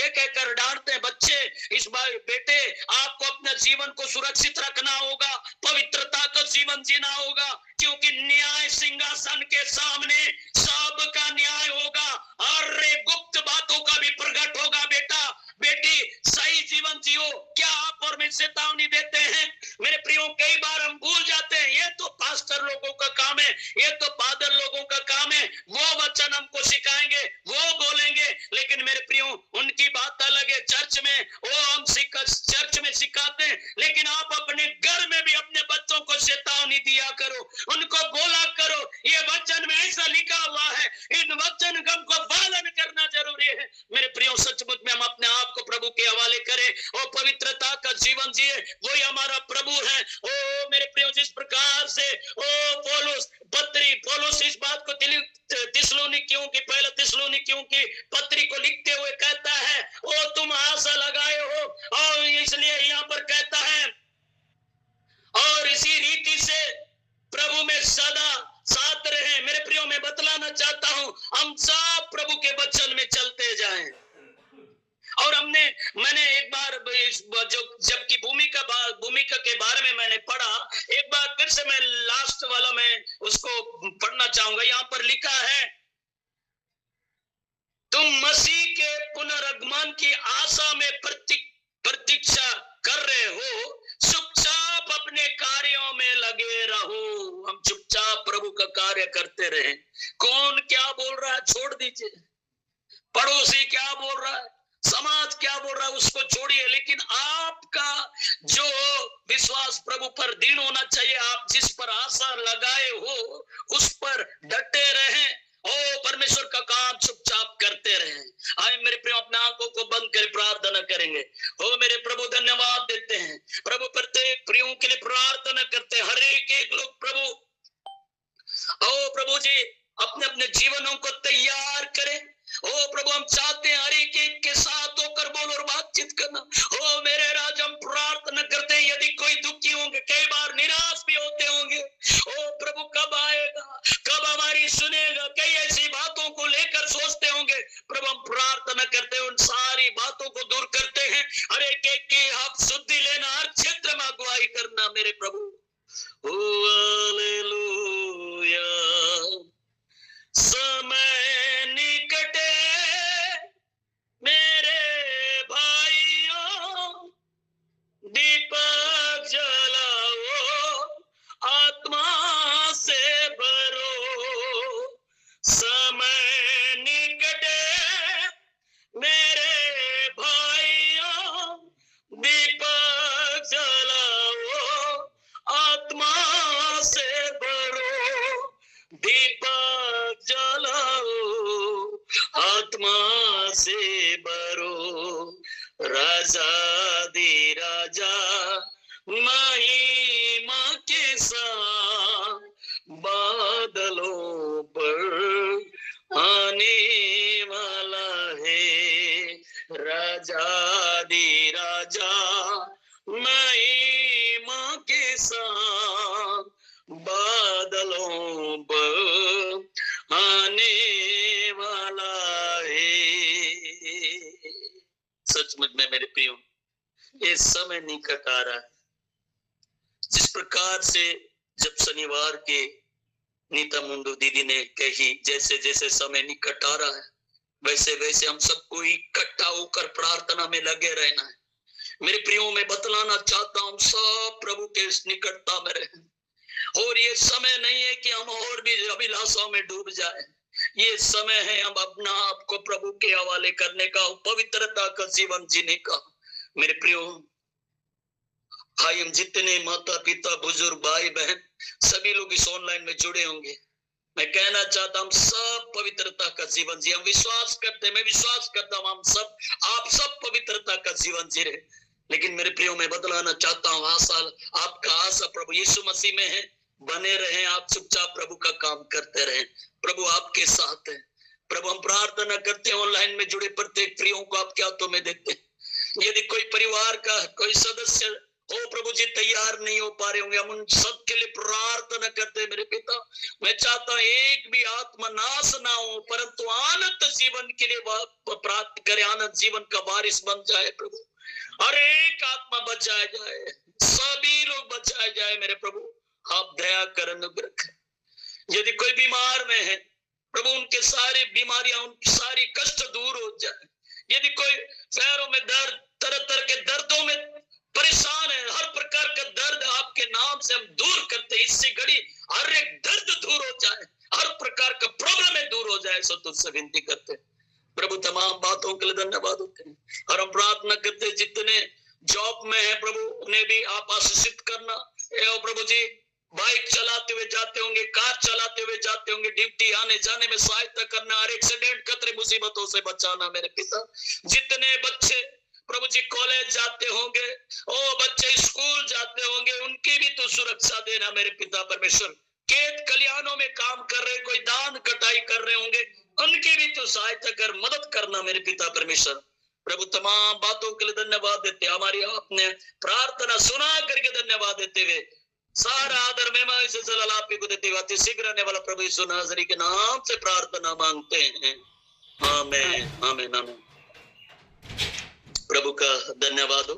कहकर डांटते हैं, बच्चे इस बार बेटे आपको अपना जीवन को सुरक्षित रखना होगा, पवित्रता का जीवन जीना होगा, क्योंकि न्याय सिंहासन के सामने सबका न्याय होगा और गुप्त बातों का भी प्रकट होगा। बेटा बेटी सही जीवन जियो। क्या आप और मैं चेतावनी देते हैं? मेरे प्रियो, कई बार हम भूल जाते हैं, ये तो पास्टर लोगों का काम है, ये तो फादर लोगों का काम है, वो वचन हमको सिखाएंगे, वो बोलेंगे, लेकिन मेरे प्रियो उनकी बात अलग है। चर्च में वो हम चर्च में सिखाते हैं, लेकिन आप अपने घर में भी अपने बच्चों को चेतावनी दिया करो, उनको बोला करो, ये वचन में ऐसा लिखा हुआ है, इन वचन को पालन करना जरूरी है। मेरे प्रियो, सचमुच में हम अपने आप को प्रभु के हवाले करें और पवित्रता का जीवन जिए, वही हमारा प्रभु है। ओ मेरे प्रियो, जिस प्रकार से पौलुस इस बात को थिस्सलुनीकियों की, पहले थिस्सलुनीकियों की पत्री को लिखते हुए कहता है, ओ तुम आशा लगाए हो, और इसलिए यहाँ पर कहता है, और इसी रीति से प्रभु में सदा साथ रहे। मेरे प्रियो, मैं बतलाना चाहता हूं, हम सब प्रभु के वचन में चलते जाएं। और मैंने एक बार जबकि भूमिका के बारे में मैंने पढ़ा, एक बार फिर से मैं लास्ट वाला में उसको पढ़ना चाहूंगा। यहाँ पर लिखा है, तुम मसीह के पुनर्गमन की आशा में प्रतीक्षा कर रहे हो, चुपचाप अपने कार्यों में लगे रहो। हम चुपचाप प्रभु का कार्य करते रहे। कौन क्या बोल रहा है छोड़ दीजिए, पड़ोसी क्या बोल रहा है, समाज क्या बोल रहा है, उसको छोड़िए, लेकिन आपका जो विश्वास प्रभु पर दृढ़ होना चाहिए। आप जिस पर आशा लगाए हो उस पर डटे रहें, ओ परमेश्वर का काम चुपचाप करते रहें। आए मेरे प्रियो अपने आंखों को बंद कर प्रार्थना करेंगे। हो मेरे प्रभु धन्यवाद देते हैं प्रभु, प्रत्येक प्रियो के लिए प्रार्थना करते हैं। हर एक लोग प्रभु ओ प्रभु जी अपने अपने जीवनों को तैयार करें। ओ प्रभु हम चाहते हैं हर एक के साथ होकर बोल और बातचीत करना। ओ मेरे राजा हम प्रार्थना करते हैं यदि कोई दुखी होंगे, कई बार निराश भी होते होंगे, ओ प्रभु कब आएगा, कब हमारी सुनेगा, कई ऐसी बातों को लेकर सोचते होंगे। प्रभु हम प्रार्थना करते हैं उन सारी बातों को दूर करते हैं। हर एक की आप शुद्धि लेना, हर क्षेत्र में अगुवाई करना मेरे प्रभु। हालेलुया। समय निकट है मेरे भाइयों, दीपक जलाओ, आत्मा से भरो। समय निकट है मेरे भाइयों, दीपक जलाओ, आत्मा से भरो। दीपक जलाओ, आत्मा से भरो। राजा दी राजा महिमा के साथ बादलों पर आने वाला है। राजा दी राजा महिमा के साथ बादलों पर आने वाला है। सचमुच में मेरे प्रियो ये समय निकट आ रहा है। जिस प्रकार से जब शनिवार के नीता मुंडू दीदी ने कही जैसे जैसे समय निकट आ रहा है वैसे वैसे हम सबको इकट्ठा होकर प्रार्थना में लगे रहना है। मेरे प्रियो में बतलाना चाहता हूं सब प्रभु के इस निकटता में रहे। और ये समय नहीं है कि हम और भी अभिलाषाओं में डूब जाए। ये समय है हम अपना आप को प्रभु के हवाले करने का, पवित्रता का जीवन जीने का। मेरे प्रियो भाई हम जितने माता पिता बुजुर्ग भाई बहन सभी लोग इस ऑनलाइन में जुड़े होंगे, मैं कहना चाहता हूं सब पवित्रता का जीवन जी। हम विश्वास करते, मैं विश्वास करता हूं हम सब, आप सब पवित्रता का जीवन जी रहे। लेकिन मेरे प्रियो में बतलाना चाहता हूं आशा, आपका आशा प्रभु यीशु मसीह में है। बने रहें, आप चुपचाप प्रभु का काम करते रहें, प्रभु आपके साथ है। प्रभु हम प्रार्थना करते हैं ऑनलाइन में जुड़े प्रत्येक प्रियो को आपके हाथों में देते हैं। यदि कोई परिवार का कोई सदस्य हो प्रभु जी तैयार नहीं हो पा रहे होंगे, हम उन सब के लिए प्रार्थना करते हैं। मेरे पिता मैं चाहता हूं एक भी आत्मा नाश ना हो परंतु आनंद जीवन के लिए प्राप्त करे, आनंद जीवन का बारिश बन जाए प्रभु। हर एक आत्मा बचाया जाए, सभी लोग बचाए जाए मेरे प्रभु। आप दया कर अनुग्रह करें। यदि कोई बीमार में है प्रभु उनके सारी बीमारियां, उनकी सारी कष्ट दूर हो जाए। यदि कोई पैरों में दर्द, तरह तरह के दर्दों में परेशान है, हर प्रकार का दर्द आपके नाम से हम दूर करते हैं। इससे घड़ी हर एक दर्द दूर हो जाए, हर प्रकार का प्रॉब्लम दूर हो जाए, सो तुझसे विनती करते हैं प्रभु। तमाम बातों के लिए धन्यवाद होते हैं और हम प्रार्थना करते हैं जितने जॉब में है प्रभु उन्हें भी आप आशीषित करना। प्रभु जी बाइक चलाते हुए जाते होंगे, कार चलाते हुए जाते होंगे, ड्यूटी आने जाने में सहायता करना, हर एक्सीडेंट खतरे मुसीबतों से बचाना मेरे पिता। जितने बच्चे प्रभु जी कॉलेज जाते होंगे, ओ बच्चे स्कूल जाते होंगे, उनकी भी तो सुरक्षा देना मेरे पिता परमेश्वर। खेत खलिहानों में काम कर रहे, कोई धान कटाई कर रहे होंगे, उनकी भी तो सहायता कर मदद करना मेरे पिता परमेश्वर। प्रभु तमाम बातों के लिए धन्यवाद देते, हमारी आपने प्रार्थना सुना करके धन्यवाद देते हुए सारा आदर महिमा इसे जलाल आप ही को देते हुए शीघ्र आने वाला प्रभु यीशु नासरी के नाम से प्रार्थना मांगते हैं, आमीन आमीन आमीन। प्रभु का धन्यवाद हो।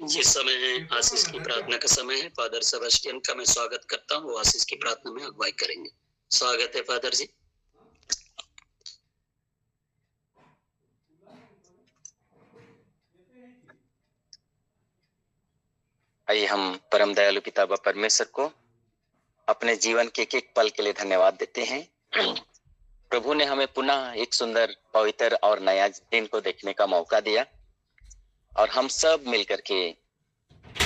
ये समय है आशीष की प्रार्थना का समय है। फादर सेबेस्टियन का मैं स्वागत करता हूँ, वो आशीष की प्रार्थना में अगुवाई करेंगे। स्वागत है फादर जी। आइए हम परम दयालु पिता व परमेश्वर को अपने जीवन के एक एक पल के लिए धन्यवाद देते हैं। प्रभु ने हमें पुनः एक सुंदर पवित्र और नया दिन को देखने का मौका दिया और हम सब मिलकर के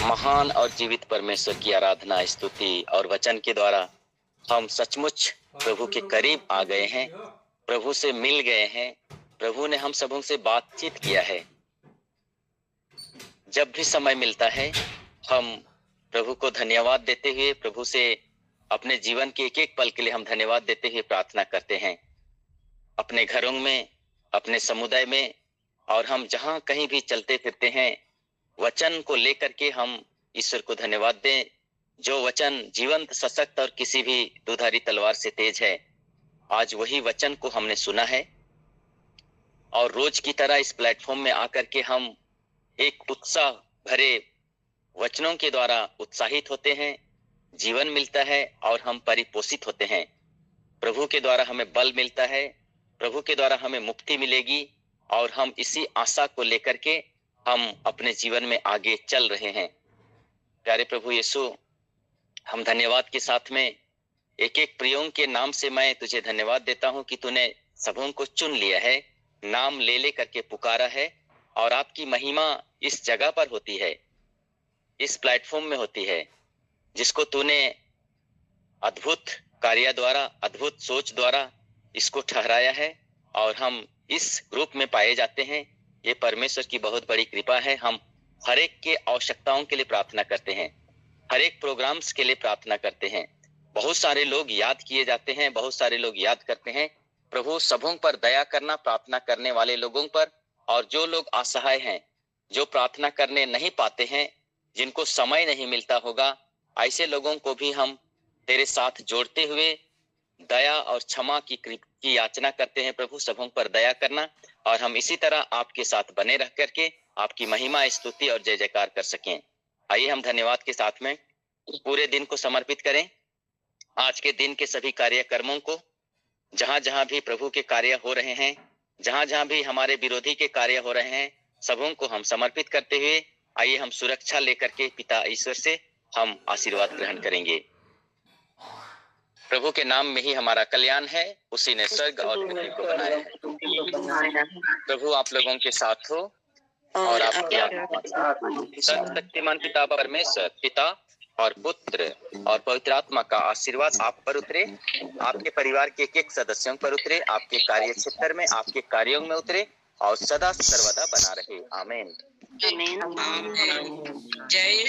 महान और जीवित परमेश्वर की आराधना, स्तुति और वचन के द्वारा हम सचमुच प्रभु के करीब आ गए हैं, प्रभु से मिल गए हैं, प्रभु ने हम सबों से बातचीत किया है। जब भी समय मिलता है हम प्रभु को धन्यवाद देते हुए, प्रभु से अपने जीवन के एक एक पल के लिए हम धन्यवाद देते हुए प्रार्थना करते हैं। अपने घरों में, अपने समुदाय में, और हम जहां कहीं भी चलते फिरते हैं, वचन को लेकर के हम ईश्वर को धन्यवाद दें, जो वचन जीवंत, सशक्त और किसी भी दुधारी तलवार से तेज है। आज वही वचन को हमने सुना है और रोज की तरह इस प्लेटफॉर्म में आकर के हम एक उत्साह भरे वचनों के द्वारा उत्साहित होते हैं, जीवन मिलता है और हम परिपोषित होते हैं। प्रभु के द्वारा हमें बल मिलता है, प्रभु के द्वारा हमें मुक्ति मिलेगी, और हम इसी आशा को लेकर के हम अपने जीवन में आगे चल रहे हैं। प्यारे प्रभु यीशु, हम धन्यवाद के साथ में एक एक प्रियों के नाम से मैं तुझे धन्यवाद देता हूं कि तूने सबों को चुन लिया है, नाम ले ले करके पुकारा है, और आपकी महिमा इस जगह पर होती है, इस प्लेटफॉर्म में होती है, जिसको तूने अद्भुत कार्य द्वारा, अद्भुत सोच द्वारा इसको ठहराया है, और हम इस ग्रुप में पाए जाते हैं। ये परमेश्वर की बहुत बड़ी कृपा है। हम हर एक के आवश्यकताओं के लिए प्रार्थना करते हैं, हर एक प्रोग्राम्स के लिए प्रार्थना करते हैं। बहुत सारे लोग याद किए जाते हैं, बहुत सारे लोग याद करते हैं। प्रभु सबों पर दया करना, प्रार्थना करने वाले लोगों पर, और जो लोग असहाय हैं, जो प्रार्थना करने नहीं पाते हैं, जिनको समय नहीं मिलता होगा, ऐसे लोगों को भी हम तेरे साथ जोड़ते हुए दया और क्षमा की याचना करते हैं। प्रभु सबों पर दया करना, और हम इसी तरह आपके साथ बने रह करके आपकी महिमा, स्तुति और जय जयकार कर सकें। आइए हम धन्यवाद के साथ में पूरे दिन को समर्पित करें। आज के दिन के सभी कार्यक्रमों को, जहां जहां भी प्रभु के कार्य हो रहे हैं, जहां जहां भी हमारे विरोधी के कार्य हो रहे हैं, सबों को हम समर्पित करते हुए आइए हम सुरक्षा लेकर के पिता ईश्वर से हम आशीर्वाद ग्रहण करेंगे। प्रभु के नाम में ही हमारा कल्याण है, उसी ने स्वर्ग और पृथ्वी को बनाया है। प्रभु आप लोगों के साथ हो और आपकी सर्वशक्तिमान पिता परमेश्वर, पिता और पुत्र और पवित्र आत्मा का आशीर्वाद आप पर उतरे, आपके परिवार के एक एक सदस्यों पर उतरे, आपके कार्य क्षेत्र में, आपके कार्यों में उतरे और सदा सर्वदा बना रहे। आमीन। जय